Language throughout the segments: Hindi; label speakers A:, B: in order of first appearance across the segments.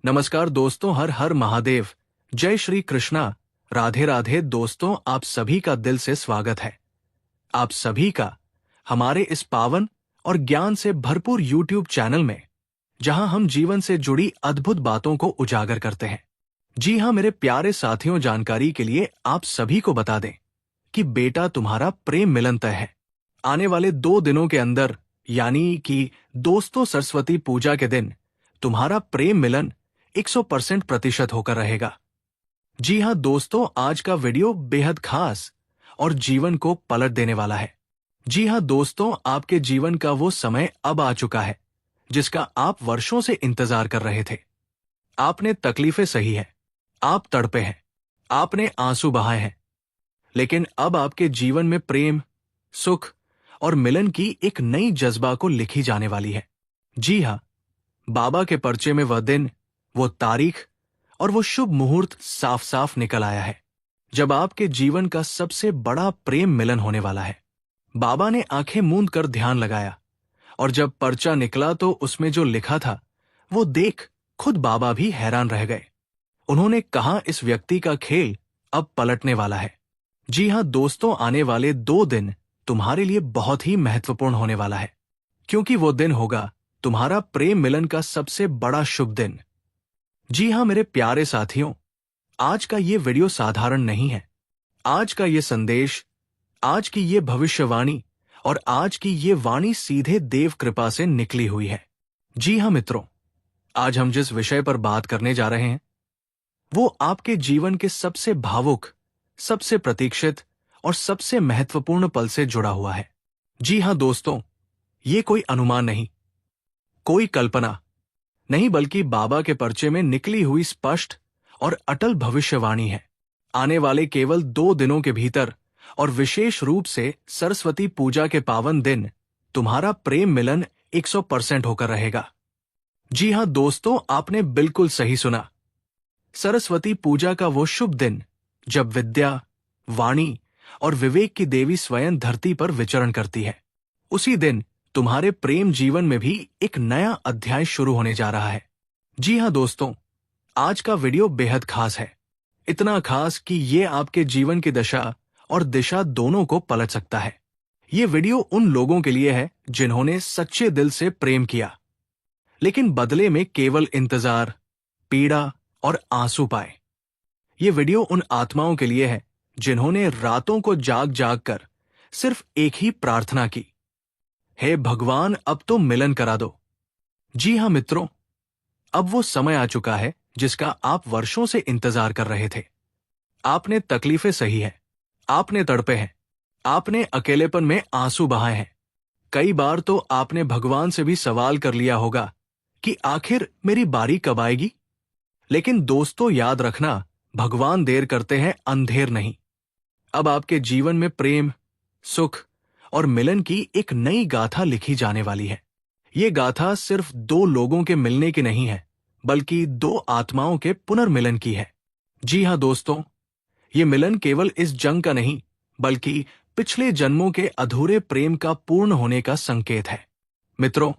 A: नमस्कार दोस्तों, हर हर महादेव। जय श्री कृष्णा। राधे राधे दोस्तों, आप सभी का दिल से स्वागत है। आप सभी का हमारे इस पावन और ज्ञान से भरपूर YouTube चैनल में, जहां हम जीवन से जुड़ी अद्भुत बातों को उजागर करते हैं। जी हां मेरे प्यारे साथियों, जानकारी के लिए आप सभी को बता दें कि बेटा तुम्हारा प्रेम मिलन तय है। आने वाले 2 दिनों के अंदर, यानी कि दोस्तों सरस्वती पूजा के दिन, तुम्हारा प्रेम मिलन 100% होकर रहेगा। जी हां दोस्तों, आज का वीडियो बेहद खास और जीवन को पलट देने वाला है। जी हां दोस्तों, आपके जीवन का वो समय अब आ चुका है जिसका आप वर्षों से इंतजार कर रहे थे। आपने तकलीफें सही है, आप तड़पे हैं, आपने आंसू बहाए हैं, लेकिन अब आपके जीवन में प्रेम, सुख और मिलन की एक नई जज्बा को लिखी जाने वाली है। जी हां, बाबा के पर्चे में वह दिन, वो तारीख और वो शुभ मुहूर्त साफ साफ निकल आया है जब आपके जीवन का सबसे बड़ा प्रेम मिलन होने वाला है। बाबा ने आंखें मूंद कर ध्यान लगाया और जब पर्चा निकला तो उसमें जो लिखा था वो देख खुद बाबा भी हैरान रह गए। उन्होंने कहा, इस व्यक्ति का खेल अब पलटने वाला है। जी हां दोस्तों, आने वाले 2 दिन तुम्हारे लिए बहुत ही महत्वपूर्ण होने वाला है, क्योंकि वो दिन होगा तुम्हारा प्रेम मिलन का सबसे बड़ा शुभ दिन। जी हां मेरे प्यारे साथियों, आज का ये वीडियो साधारण नहीं है। आज का ये संदेश, आज की ये भविष्यवाणी और आज की ये वाणी सीधे देव कृपा से निकली हुई है। जी हां मित्रों, आज हम जिस विषय पर बात करने जा रहे हैं वो आपके जीवन के सबसे भावुक, सबसे प्रतीक्षित और सबसे महत्वपूर्ण पल से जुड़ा हुआ है। जी हां दोस्तों, ये कोई अनुमान नहीं, कोई कल्पना नहीं, बल्कि बाबा के पर्चे में निकली हुई स्पष्ट और अटल भविष्यवाणी है। आने वाले केवल 2 दिनों के भीतर और विशेष रूप से सरस्वती पूजा के पावन दिन, तुम्हारा प्रेम मिलन 100% होकर रहेगा। जी हां दोस्तों, आपने बिल्कुल सही सुना। सरस्वती पूजा का वो शुभ दिन जब विद्या, वाणी और विवेक की देवी स्वयं धरती पर विचरण करती है। उसी दिन तुम्हारे प्रेम जीवन में भी एक नया अध्याय शुरू होने जा रहा है। जी हां दोस्तों, आज का वीडियो बेहद खास है। इतना खास कि ये आपके जीवन की दशा और दिशा दोनों को पलट सकता है। ये वीडियो उन लोगों के लिए है जिन्होंने सच्चे दिल से प्रेम किया, लेकिन बदले में केवल इंतजार, पीड़ा और आंसू पाए। ये वीडियो उन आत्माओं के लिए है जिन्होंने रातों को जाग जाग कर सिर्फ एक ही प्रार्थना की, हे भगवान, अब तो मिलन करा दो। जी हां मित्रों, अब वो समय आ चुका है जिसका आप वर्षों से इंतजार कर रहे थे। आपने तकलीफें सही है, आपने तड़पे हैं, आपने अकेलेपन में आंसू बहाए हैं। कई बार तो आपने भगवान से भी सवाल कर लिया होगा कि आखिर मेरी बारी कब आएगी। लेकिन दोस्तों याद रखना, भगवान देर करते हैं, अंधेर नहीं। अब आपके जीवन में प्रेम, सुख और मिलन की एक नई गाथा लिखी जाने वाली है। ये गाथा सिर्फ 2 लोगों के मिलने की नहीं है, बल्कि 2 आत्माओं के पुनर्मिलन की है। जी हां दोस्तों, ये मिलन केवल इस जंग का नहीं, बल्कि पिछले जन्मों के अधूरे प्रेम का पूर्ण होने का संकेत है। मित्रों,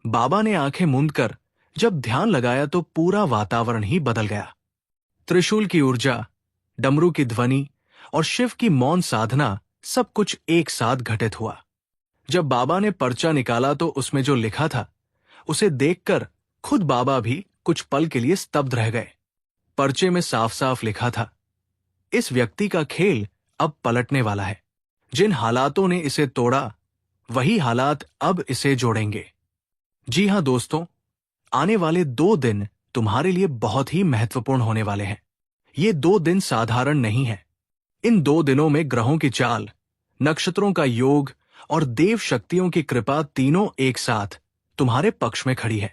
A: बाबा ने आंखें मूंद कर जब ध्यान लगाया तो पूरा वातावरण ही बदल गया। त्रिशूल की ऊर्जा, डमरू की ध्वनि और शिव की मौन साधना, सब कुछ एक साथ घटित हुआ। जब बाबा ने पर्चा निकाला तो उसमें जो लिखा था उसे देखकर खुद बाबा भी कुछ पल के लिए स्तब्ध रह गए। पर्चे में साफ साफ लिखा था, इस व्यक्ति का खेल अब पलटने वाला है। जिन हालातों ने इसे तोड़ा, वही हालात अब इसे जोड़ेंगे। जी हां दोस्तों, आने वाले 2 दिन तुम्हारे लिए बहुत ही महत्वपूर्ण होने वाले हैं। ये 2 दिन साधारण नहीं है। इन 2 दिनों में ग्रहों की चाल, नक्षत्रों का योग और देव शक्तियों की कृपा तीनों एक साथ तुम्हारे पक्ष में खड़ी है।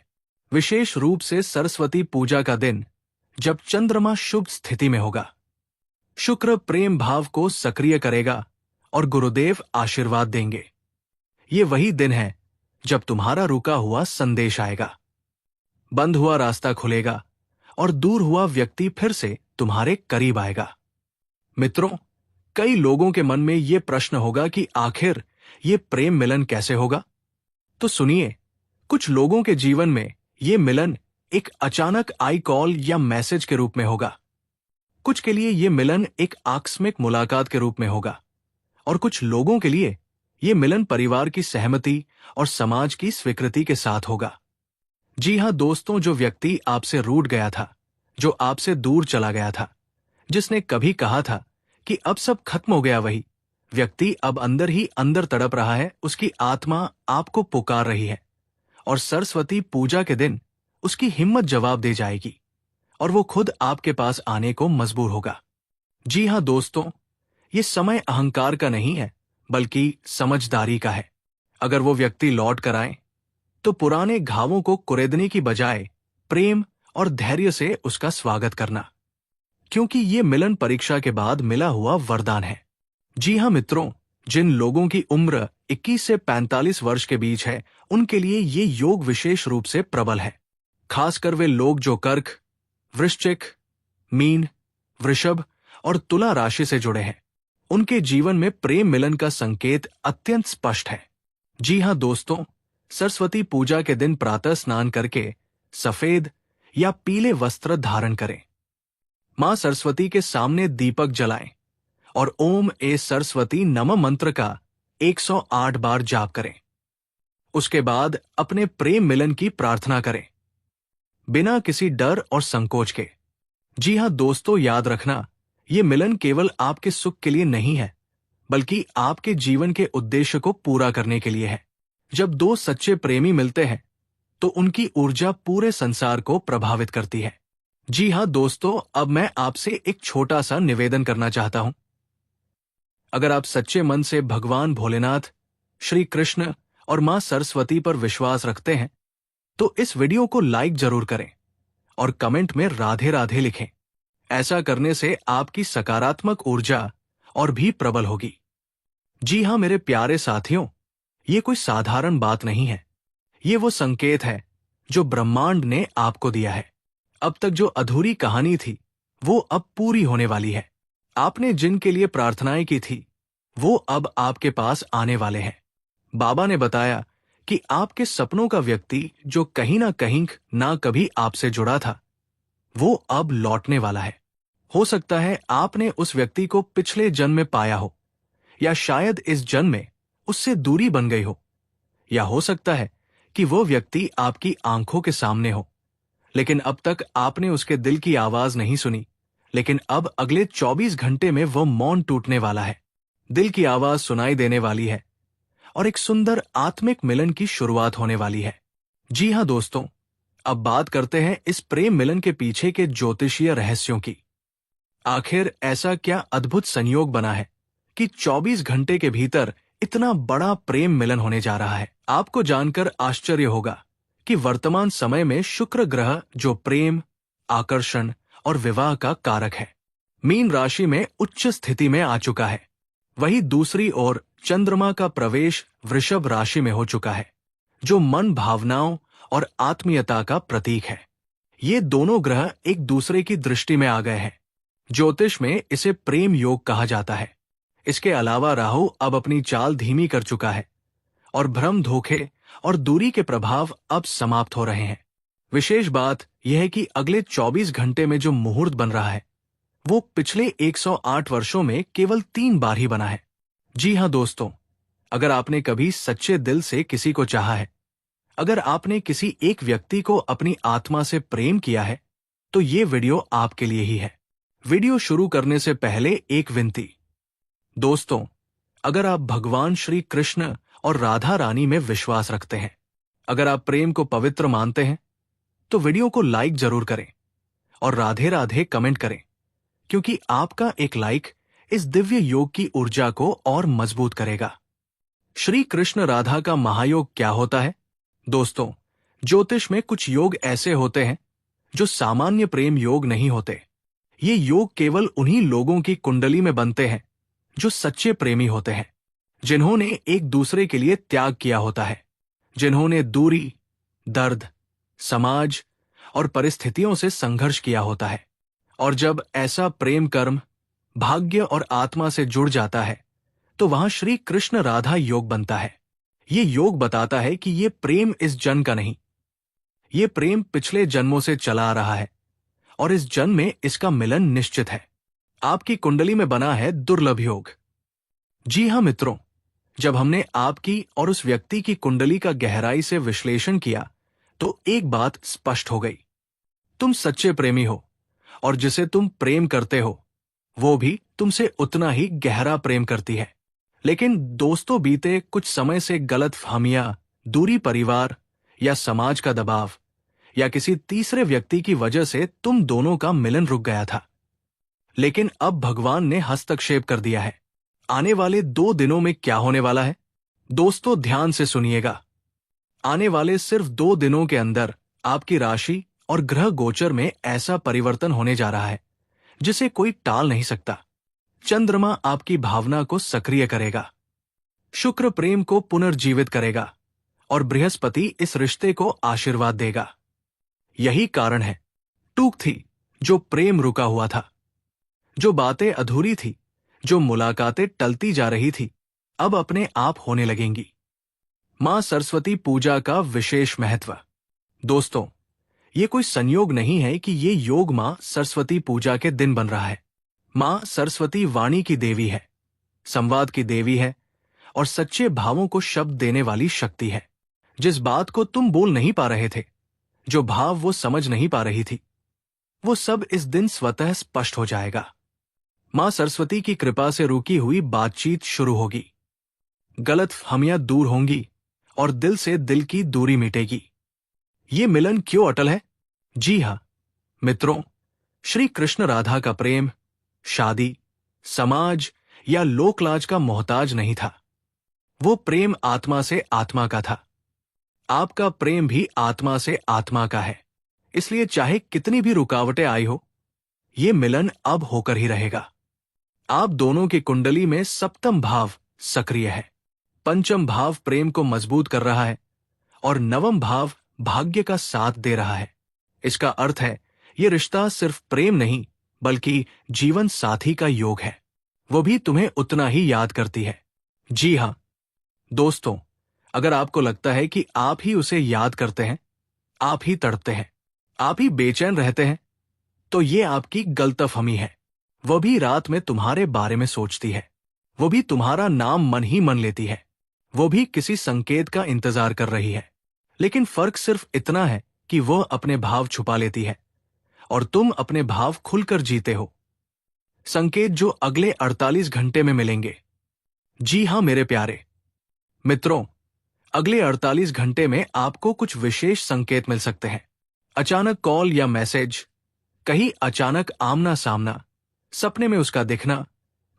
A: विशेष रूप से सरस्वती पूजा का दिन जब चंद्रमा शुभ स्थिति में होगा, शुक्र प्रेम भाव को सक्रिय करेगा और गुरुदेव आशीर्वाद देंगे। ये वही दिन है जब तुम्हारा रुका हुआ संदेश आएगा, बंद हुआ रास्ता खुलेगा और दूर हुआ व्यक्ति फिर से तुम्हारे करीब आएगा। मित्रों, कई लोगों के मन में ये प्रश्न होगा कि आखिर ये प्रेम मिलन कैसे होगा? तो सुनिए, कुछ लोगों के जीवन में ये मिलन एक अचानक आई कॉल या मैसेज के रूप में होगा। कुछ के लिए ये मिलन एक आकस्मिक मुलाकात के रूप में होगा और कुछ लोगों के लिए ये मिलन परिवार की सहमति और समाज की स्वीकृति के साथ होगा। जी हाँ दोस्तों, जो व्यक्ति आपसे रूठ गया था, जो आपसे दूर चला गया था, जिसने कभी कहा था कि अब सब खत्म हो गया, वही व्यक्ति अब अंदर ही अंदर तड़प रहा है। उसकी आत्मा आपको पुकार रही है और सरस्वती पूजा के दिन उसकी हिम्मत जवाब दे जाएगी और वो खुद आपके पास आने को मजबूर होगा। जी हाँ दोस्तों, ये समय अहंकार का नहीं है बल्कि समझदारी का है। अगर वो व्यक्ति लौट कर आए तो पुराने घावों को कुरेदने की बजाय प्रेम और धैर्य से उसका स्वागत करना, क्योंकि ये मिलन परीक्षा के बाद मिला हुआ वरदान है। जी हाँ मित्रों, जिन लोगों की उम्र 21 से 45 वर्ष के बीच है, उनके लिए ये योग विशेष रूप से प्रबल है। खासकर वे लोग जो कर्क, वृश्चिक, मीन, वृषभ और तुला राशि से जुड़े हैं, उनके जीवन में प्रेम मिलन का संकेत अत्यंत स्पष्ट है। जी हाँ दोस्तों, सरस्वती पूजा के दिन प्रातः स्नान करके सफेद या पीले वस्त्र धारण करें, मां सरस्वती के सामने दीपक जलाएं और ओम ए सरस्वती नमः मंत्र का 108 बार जाप करें। उसके बाद अपने प्रेम मिलन की प्रार्थना करें, बिना किसी डर और संकोच के। जी हाँ दोस्तों, याद रखना, ये मिलन केवल आपके सुख के लिए नहीं है, बल्कि आपके जीवन के उद्देश्य को पूरा करने के लिए है। जब दो सच्चे प्रेमी मिलते हैं तो उनकी ऊर्जा पूरे संसार को प्रभावित करती है। जी हाँ दोस्तों, अब मैं आपसे एक छोटा सा निवेदन करना चाहता हूं। अगर आप सच्चे मन से भगवान भोलेनाथ, श्री कृष्ण और मां सरस्वती पर विश्वास रखते हैं तो इस वीडियो को लाइक जरूर करें और कमेंट में राधे राधे लिखें। ऐसा करने से आपकी सकारात्मक ऊर्जा और भी प्रबल होगी। जी हाँ मेरे प्यारे साथियों, ये कोई साधारण बात नहीं है। ये वो संकेत है जो ब्रह्मांड ने आपको दिया है। अब तक जो अधूरी कहानी थी वो अब पूरी होने वाली है। आपने जिनके लिए प्रार्थनाएं की थी वो अब आपके पास आने वाले हैं। बाबा ने बताया कि आपके सपनों का व्यक्ति जो कहीं ना कभी आपसे जुड़ा था, वो अब लौटने वाला है। हो सकता है आपने उस व्यक्ति को पिछले जन्म में पाया हो, या शायद इस जन्म में उससे दूरी बन गई हो, या हो सकता है कि वो व्यक्ति आपकी आंखों के सामने हो, लेकिन अब तक आपने उसके दिल की आवाज नहीं सुनी। लेकिन अब अगले 24 घंटे में वो मौन टूटने वाला है, दिल की आवाज सुनाई देने वाली है और एक सुंदर आत्मिक मिलन की शुरुआत होने वाली है। जी हाँ दोस्तों, अब बात करते हैं इस प्रेम मिलन के पीछे के ज्योतिषीय रहस्यों की। आखिर ऐसा क्या अद्भुत संयोग बना है कि 24 घंटे के भीतर इतना बड़ा प्रेम मिलन होने जा रहा है। आपको जानकर आश्चर्य होगा कि वर्तमान समय में शुक्र ग्रह, जो प्रेम, आकर्षण और विवाह का कारक है, मीन राशि में उच्च स्थिति में आ चुका है। वहीं दूसरी ओर चंद्रमा का प्रवेश वृषभ राशि में हो चुका है, जो मन, भावनाओं और आत्मीयता का प्रतीक है। ये दोनों ग्रह एक दूसरे की दृष्टि में आ गए हैं। ज्योतिष में इसे प्रेम योग कहा जाता है। इसके अलावा राहु अब अपनी चाल धीमी कर चुका है और भ्रम, धोखे और दूरी के प्रभाव अब समाप्त हो रहे हैं। विशेष बात यह है कि अगले 24 घंटे में जो मुहूर्त बन रहा है वो पिछले 108 वर्षों में केवल 3 बार ही बना है। जी हाँ दोस्तों, अगर आपने कभी सच्चे दिल से किसी को चाहा है, अगर आपने किसी एक व्यक्ति को अपनी आत्मा से प्रेम किया है, तो ये वीडियो आपके लिए ही है। वीडियो शुरू करने से पहले एक विनती। दोस्तों, अगर आप भगवान श्री कृष्ण और राधा रानी में विश्वास रखते हैं, अगर आप प्रेम को पवित्र मानते हैं, तो वीडियो को लाइक जरूर करें और राधे राधे कमेंट करें, क्योंकि आपका एक लाइक इस दिव्य योग की ऊर्जा को और मजबूत करेगा। श्री कृष्ण राधा का महायोग क्या होता है? दोस्तों, ज्योतिष में कुछ योग ऐसे होते हैं जो सामान्य प्रेम योग नहीं होते। ये योग केवल उन्हीं लोगों की कुंडली में बनते हैं जो सच्चे प्रेमी होते हैं, जिन्होंने एक दूसरे के लिए त्याग किया होता है, जिन्होंने दूरी, दर्द, समाज और परिस्थितियों से संघर्ष किया होता है। और जब ऐसा प्रेम कर्म भाग्य और आत्मा से जुड़ जाता है तो वहां श्री कृष्ण राधा योग बनता है। ये योग बताता है कि ये प्रेम इस जन्म का नहीं, ये प्रेम पिछले जन्मों से चला आ रहा है और इस जन्म में इसका मिलन निश्चित है। आपकी कुंडली में बना है दुर्लभ योग। जी हां मित्रों, जब हमने आपकी और उस व्यक्ति की कुंडली का गहराई से विश्लेषण किया तो एक बात स्पष्ट हो गई। तुम सच्चे प्रेमी हो और जिसे तुम प्रेम करते हो वो भी तुमसे उतना ही गहरा प्रेम करती है। लेकिन दोस्तों, बीते कुछ समय से गलतफहमियां, दूरी, परिवार या समाज का दबाव या किसी तीसरे व्यक्ति की वजह से तुम दोनों का मिलन रुक गया था। लेकिन अब भगवान ने हस्तक्षेप कर दिया है। आने वाले 2 दिनों में क्या होने वाला है? दोस्तों, ध्यान से सुनिएगा। आने वाले सिर्फ 2 दिनों के अंदर आपकी राशि और ग्रह गोचर में ऐसा परिवर्तन होने जा रहा है जिसे कोई टाल नहीं सकता। चंद्रमा आपकी भावना को सक्रिय करेगा, शुक्र प्रेम को पुनर्जीवित करेगा और बृहस्पति इस रिश्ते को आशीर्वाद देगा। यही कारण है टूक थी जो प्रेम रुका हुआ था, जो बातें अधूरी थी, जो मुलाकातें टलती जा रही थी, अब अपने आप होने लगेंगी। मां सरस्वती पूजा का विशेष महत्व। दोस्तों, ये कोई संयोग नहीं है कि ये योग मां सरस्वती पूजा के दिन बन रहा है। मां सरस्वती वाणी की देवी है, संवाद की देवी है और सच्चे भावों को शब्द देने वाली शक्ति है। जिस बात को तुम बोल नहीं पा रहे थे, जो भाव वो समझ नहीं पा रही थी, वो सब इस दिन स्वतः स्पष्ट हो जाएगा। मां सरस्वती की कृपा से रुकी हुई बातचीत शुरू होगी, गलतफहमियां दूर होंगी और दिल से दिल की दूरी मिटेगी। ये मिलन क्यों अटल है? जी हां मित्रों, श्री कृष्ण राधा का प्रेम शादी, समाज या लोकलाज का मोहताज नहीं था। वो प्रेम आत्मा से आत्मा का था। आपका प्रेम भी आत्मा से आत्मा का है। इसलिए चाहे कितनी भी रुकावटें आई हो, ये मिलन अब होकर ही रहेगा। आप दोनों की कुंडली में सप्तम भाव सक्रिय है, पंचम भाव प्रेम को मजबूत कर रहा है और नवम भाव भाग्य का साथ दे रहा है। इसका अर्थ है ये रिश्ता सिर्फ प्रेम नहीं बल्कि जीवन साथी का योग है। वो भी तुम्हें उतना ही याद करती है। जी हां दोस्तों, अगर आपको लगता है कि आप ही उसे याद करते हैं, आप ही तड़पते हैं, आप ही बेचैन रहते हैं, तो ये आपकी गलतफहमी है। वो भी रात में तुम्हारे बारे में सोचती है, वो भी तुम्हारा नाम मन ही मन लेती है, वो भी किसी संकेत का इंतजार कर रही है। लेकिन फर्क सिर्फ इतना है कि वो अपने भाव छुपा लेती है और तुम अपने भाव खुलकर जीते हो। संकेत जो अगले 48 घंटे में मिलेंगे। जी हां मेरे प्यारे मित्रों, अगले 48 घंटे में आपको कुछ विशेष संकेत मिल सकते हैं। अचानक कॉल या मैसेज, कहीं अचानक आमना सामना, सपने में उसका दिखना,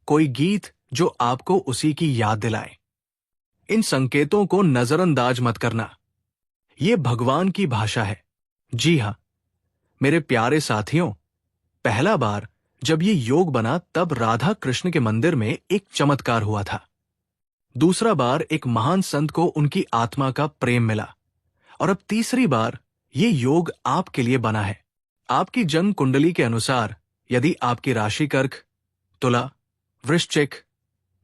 A: कोई गीत जो आपको उसी की याद दिलाए। इन संकेतों को नजरअंदाज मत करना, ये भगवान की भाषा है। जी हां मेरे प्यारे साथियों, पहला बार जब ये योग बना तब राधा कृष्ण के मंदिर में एक चमत्कार हुआ था। दूसरा बार एक महान संत को उनकी आत्मा का प्रेम मिला और अब तीसरी बार ये योग आपके लिए बना है। आपकी जन्म कुंडली के अनुसार यदि आपकी राशि कर्क, तुला, वृश्चिक,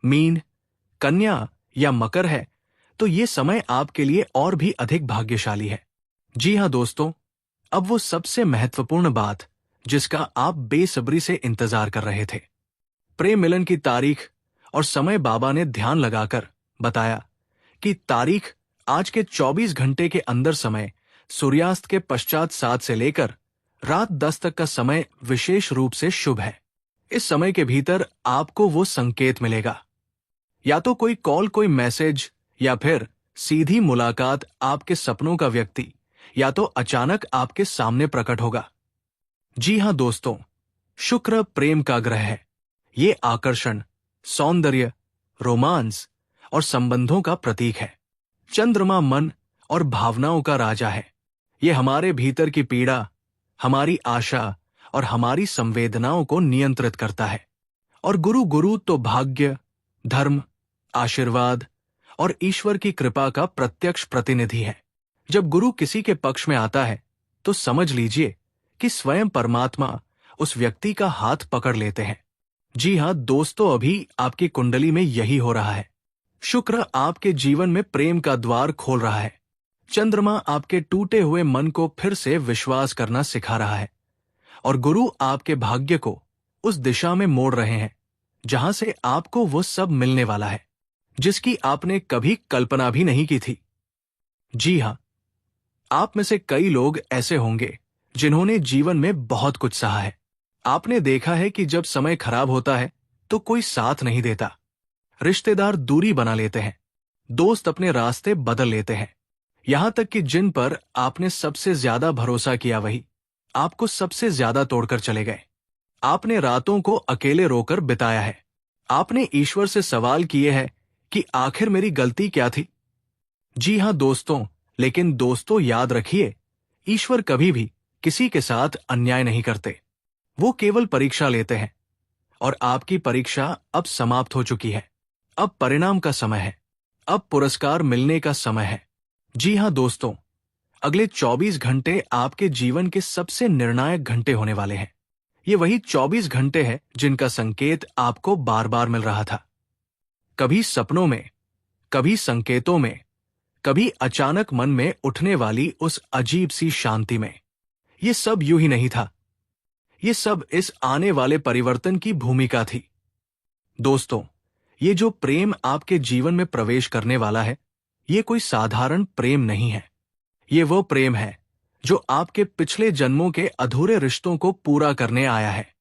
A: मीन, कन्या या मकर है तो ये समय आपके लिए और भी अधिक भाग्यशाली है। जी हां दोस्तों, अब वो सबसे महत्वपूर्ण बात जिसका आप बेसब्री से इंतजार कर रहे थे। प्रेम मिलन की तारीख और समय बाबा ने ध्यान लगाकर बताया कि तारीख आज के 24 घंटे के अंदर समय सूर्यास्त के पश्चात 7 से लेकर रात 10 तक का समय विशेष रूप से शुभ है। इस समय के भीतर आपको वो संकेत मिलेगा, या तो कोई कॉल, कोई मैसेज, या फिर सीधी मुलाकात आपके सपनों का व्यक्ति, या तो अचानक आपके सामने प्रकट होगा। जी हां दोस्तों, शुक्र प्रेम का ग्रह है। ये आकर्षण, सौंदर्य, रोमांस और संबंधों का प्रतीक है। चंद्रमा मन और भावनाओं का राजा है। ये हमारे भीतर की पीड़ा, हमारी आशा और हमारी संवेदनाओं को नियंत्रित करता है। और गुरु तो भाग्य, धर्म, आशीर्वाद और ईश्वर की कृपा का प्रत्यक्ष प्रतिनिधि है। जब गुरु किसी के पक्ष में आता है तो समझ लीजिए कि स्वयं परमात्मा उस व्यक्ति का हाथ पकड़ लेते हैं। जी हां दोस्तों, अभी आपकी कुंडली में यही हो रहा है। शुक्र आपके जीवन में प्रेम का द्वार खोल रहा है। चंद्रमा आपके टूटे हुए मन को फिर से विश्वास करना सिखा रहा है और गुरु आपके भाग्य को उस दिशा में मोड़ रहे हैं जहां से आपको वो सब मिलने वाला है जिसकी आपने कभी कल्पना भी नहीं की थी। जी हां, आप में से कई लोग ऐसे होंगे जिन्होंने जीवन में बहुत कुछ सहा है। आपने देखा है कि जब समय खराब होता है तो कोई साथ नहीं देता, रिश्तेदार दूरी बना लेते हैं, दोस्त अपने रास्ते बदल लेते हैं, यहां तक कि जिन पर आपने सबसे ज्यादा भरोसा किया वही आपको सबसे ज्यादा तोड़कर चले गए। आपने रातों को अकेले रोकर बिताया है। आपने ईश्वर से सवाल किए हैं कि आखिर मेरी गलती क्या थी। जी हां दोस्तों, लेकिन दोस्तों याद रखिए, ईश्वर कभी भी किसी के साथ अन्याय नहीं करते। वो केवल परीक्षा लेते हैं और आपकी परीक्षा अब समाप्त हो चुकी है। अब परिणाम का समय है, अब पुरस्कार मिलने का समय है। जी हां दोस्तों, अगले 24 घंटे आपके जीवन के सबसे निर्णायक घंटे होने वाले हैं। ये वही 24 घंटे हैं जिनका संकेत आपको बार बार मिल रहा था, कभी सपनों में, कभी संकेतों में, कभी अचानक मन में उठने वाली उस अजीब सी शांति में। ये सब यूं ही नहीं था, ये सब इस आने वाले परिवर्तन की भूमिका थी। दोस्तों, ये जो प्रेम आपके जीवन में प्रवेश करने वाला है, ये कोई साधारण प्रेम नहीं है। ये वो प्रेम है जो आपके पिछले जन्मों के अधूरे रिश्तों को पूरा करने आया है।